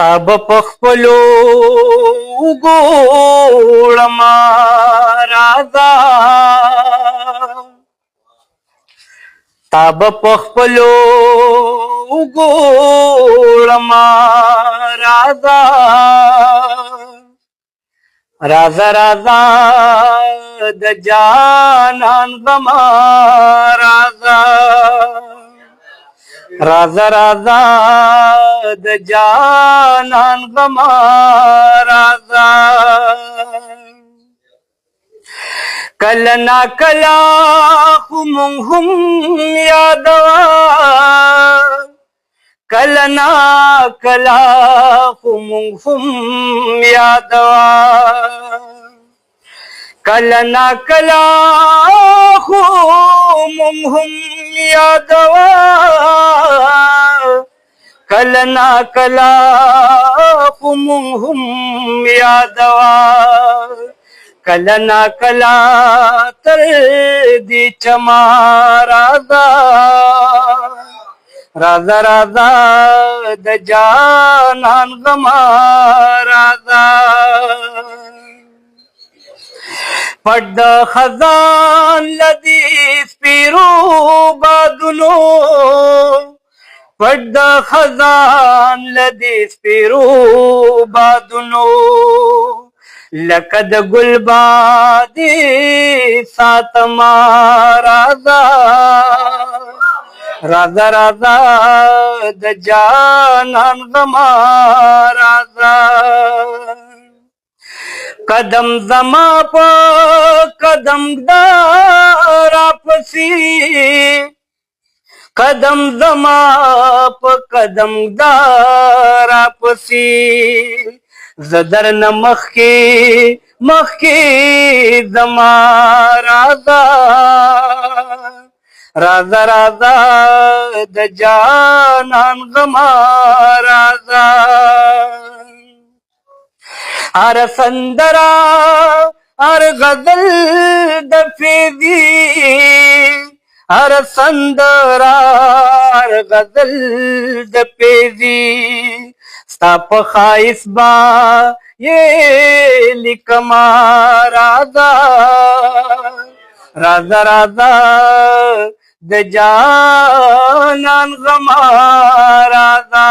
تاب پخپلو ګوړما راځه تاب پخپلو ګوړما راځه راځه راځه د جانان غما راځه راځه راځه د جانان غما راځه کله نا کله خو مونږ هم یادوه کله نا کله خو مونږ هم یادوه کله نا کله خو مونږ هم یادوه کله نا کله خو مونږ هم یادوه کله نا کله تر دې چما راځه راځه راځه د جانان غما راځه پټ د خزان لدی سپیرو بادونو پټ د خزان لدی سپیرو بادونو لکه د ګل بادي ساتما راځه راځه راځه د جانان غما راځه قدم زما په قدم دا راپسې قدم زما په قدم دا راپسې زه درنه مخکې زما راځه راځه راځه د جانان غما راځه هر سندره هر غزل د فیضی هر سندره هر غزل د فیضی ستا په ښایست با یې لیکما راځه راځه راځه د جانان غما راځه